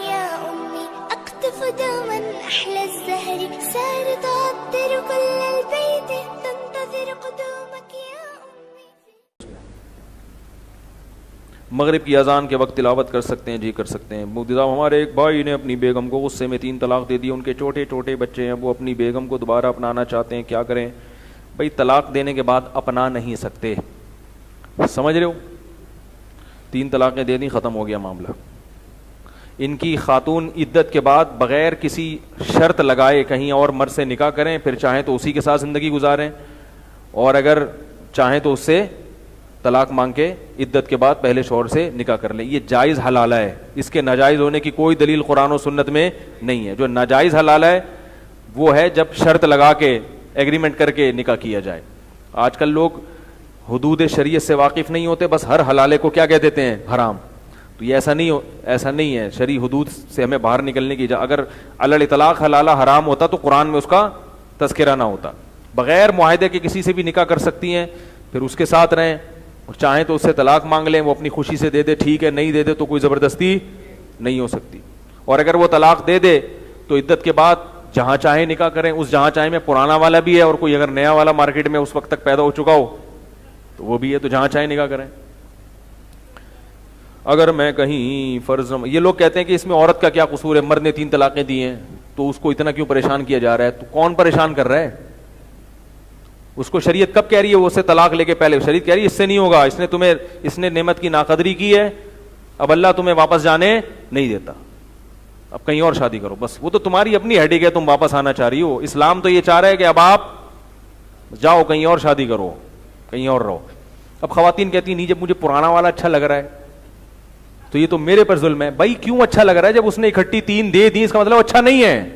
يا أمي أقطف دوما أحلى الزهر سار تعطر كل البيت تنتظر قدومك يا أمي. مغرب کی اذان کے وقت تلاوت کر سکتے ہیں؟ جی کر سکتے ہیں. مفتی صاحب ہمارے ایک بھائی نے اپنی بیگم کو غصے میں 3 طلاق دے دی. ان کے چھوٹے چھوٹے بچے ہیں, وہ اپنی بیگم کو دوبارہ اپنانا چاہتے ہیں, کیا کریں؟ بھائی طلاق دینے کے بعد اپنا نہیں سکتے, سمجھ رہے ہو؟ 3 طلاقیں دے دیں, ختم ہو گیا معاملہ. ان کی خاتون عدت کے بعد بغیر کسی شرط لگائے کہیں اور مرد سے نکاح کریں, پھر چاہیں تو اسی کے ساتھ زندگی گزاریں, اور اگر چاہیں تو اس سے طلاق مانگ کے عدت کے بعد پہلے شوہر سے نکاح کر لیں. یہ جائز حلالہ ہے, اس کے ناجائز ہونے کی کوئی دلیل قرآن و سنت میں نہیں ہے. جو ناجائز حلالہ ہے وہ ہے جب شرط لگا کے ایگریمنٹ کر کے نکاح کیا جائے. آج کل لوگ حدود شریعت سے واقف نہیں ہوتے, بس ہر حلالے کو کیا کہہ دیتے ہیں؟ حرام. تو یہ ایسا نہیں ہے. شرعی حدود سے ہمیں باہر نکلنے کی اگر علی اطلاق حلالہ حرام ہوتا تو قرآن میں اس کا تذکرہ نہ ہوتا. بغیر معاہدے کے کسی سے بھی نکاح کر سکتی ہیں, پھر اس کے ساتھ رہیں, چاہیں تو اس سے طلاق مانگ لیں, وہ اپنی خوشی سے دے دے ٹھیک ہے, نہیں دے دے تو کوئی زبردستی نہیں ہو سکتی. اور اگر وہ طلاق دے دے تو عدت کے بعد جہاں چاہیں نکاح کریں. اس جہاں چاہیں میں پرانا والا بھی ہے, اور کوئی اگر نیا والا مارکیٹ میں اس وقت تک پیدا ہو چکا ہو تو وہ بھی ہے, تو جہاں چاہیں نکاح کریں. اگر میں کہیں فرض, یہ لوگ کہتے ہیں کہ اس میں عورت کا کیا قصور ہے, مرد نے 3 طلاقیں دی ہیں تو اس کو اتنا کیوں پریشان کیا جا رہا ہے؟ تو کون پریشان کر رہا ہے اس کو؟ شریعت کب کہہ رہی ہے وہ اسے طلاق لے کے پہلے؟ شریعت کہہ رہی ہے اس سے نہیں ہوگا, اس نے نعمت کی ناقدری کی ہے, اب اللہ تمہیں واپس جانے نہیں دیتا, اب کہیں اور شادی کرو. بس وہ تو تمہاری اپنی ہیڈک ہے, تم واپس آنا چاہ رہی ہو. اسلام تو یہ چاہ رہا ہے کہ اب آپ جاؤ کہیں اور شادی کرو, کہیں اور رہو. اب خواتین کہتی ہیں نہیں, جب مجھے پرانا والا اچھا لگ رہا ہے تو یہ تو میرے پر ظلم ہے. بھائی کیوں اچھا لگ رہا ہے؟ جب اس نے اکٹھی 3 دے دی اس کا مطلب اچھا نہیں ہے.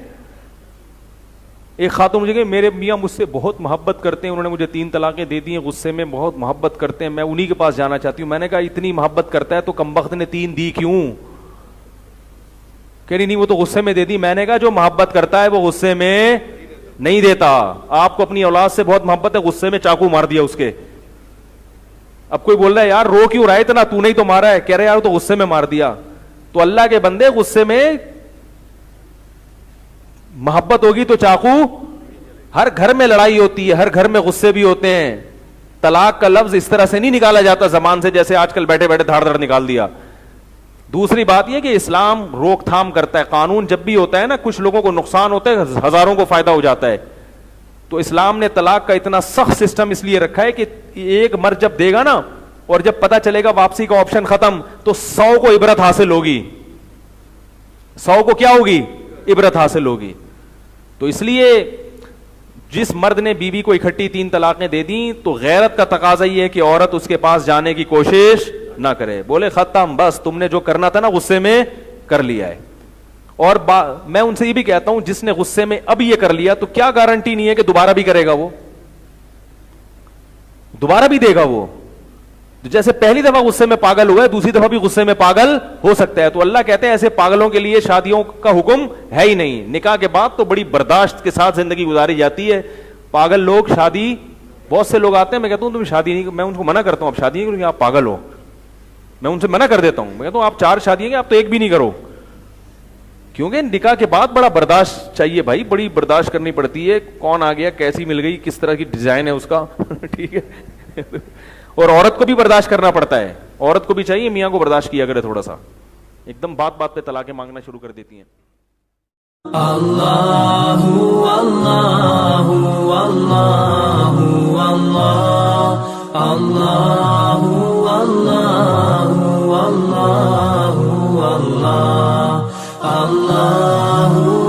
ایک خاتون مجھے کہ میرے میاں مجھ سے بہت محبت کرتے ہیں, انہوں نے مجھے 3 طلاقیں دے دی ہیں, غصے میں بہت محبت کرتے ہیں, میں انہی کے پاس جانا چاہتی ہوں. میں نے کہا اتنی محبت کرتا ہے تو کمبخت نے 3 دی کیوں؟ کہہ رہی نہیں وہ تو غصے میں دے دی. میں نے کہا جو محبت کرتا ہے وہ غصے میں نہیں دیتا. آپ کو اپنی اولاد سے بہت محبت ہے, غصے میں چاقو مار دیا اس کے. اب کوئی بول رہا ہے یار رو کیوں رہا ہے اتنا, تو نہیں تو مارا ہے. کہہ رہے یار تو غصے میں مار دیا. تو اللہ کے بندے غصے میں محبت ہوگی تو چاقو, ہر گھر میں لڑائی ہوتی ہے, ہر گھر میں غصے بھی ہوتے ہیں. طلاق کا لفظ اس طرح سے نہیں نکالا جاتا زبان سے جیسے آج کل بیٹھے بیٹھے دھاڑ دھاڑ نکال دیا. دوسری بات یہ کہ اسلام روک تھام کرتا ہے. قانون جب بھی ہوتا ہے نا, کچھ لوگوں کو نقصان ہوتا ہے, ہزاروں کو فائدہ ہو جاتا ہے. تو اسلام نے طلاق کا اتنا سخت سسٹم اس لیے رکھا ہے کہ ایک مرد جب دے گا نا, اور جب پتہ چلے گا واپسی کا آپشن ختم, تو 100 کو عبرت حاصل ہوگی. 100 کو کیا ہوگی؟ عبرت حاصل ہوگی. تو اس لیے جس مرد نے بیوی کو اکٹھی 3 طلاقیں دے دیں تو غیرت کا تقاضا یہ ہے کہ عورت اس کے پاس جانے کی کوشش نہ کرے, بولے ختم, بس تم نے جو کرنا تھا نا غصے میں کر لیا ہے. اور میں ان سے یہ بھی کہتا ہوں جس نے غصے میں اب یہ کر لیا تو کیا گارنٹی نہیں ہے کہ دوبارہ بھی کرے گا, وہ دوبارہ بھی دے گا. وہ جیسے پہلی دفعہ غصے میں پاگل ہوا ہے, دوسری دفعہ بھی غصے میں پاگل ہو سکتا ہے. تو اللہ کہتے ہیں ایسے پاگلوں کے لیے شادیوں کا حکم ہے ہی نہیں. نکاح کے بعد تو بڑی برداشت کے ساتھ زندگی گزاری جاتی ہے. پاگل لوگ شادی, بہت سے لوگ آتے ہیں, میں کہتا ہوں تم شادی نہیں, میں ان کو منع کرتا ہوں آپ شادی نہیں کرو, آپ پاگل ہو. میں ان سے منع کر دیتا ہوں, میں کہتا ہوں آپ 4 شادیاں ہیں, آپ تو ایک بھی نہیں کرو. کیونکہ نکاح کے بعد بڑا برداشت چاہیے بھائی, بڑی برداشت کرنی پڑتی ہے. کون آ گیا, کیسی مل گئی, کس طرح کی ڈیزائن ہے اس کا, ٹھیک ہے. اور عورت کو بھی برداشت کرنا پڑتا ہے. عورت کو بھی چاہیے میاں کو برداشت کیا کرے تھوڑا سا, ایک دم بات بات پہ طلاقیں مانگنا شروع کر دیتی ہیں. اللہ اللہ اللہ اللہ اللہ اللہ اللہ اللہ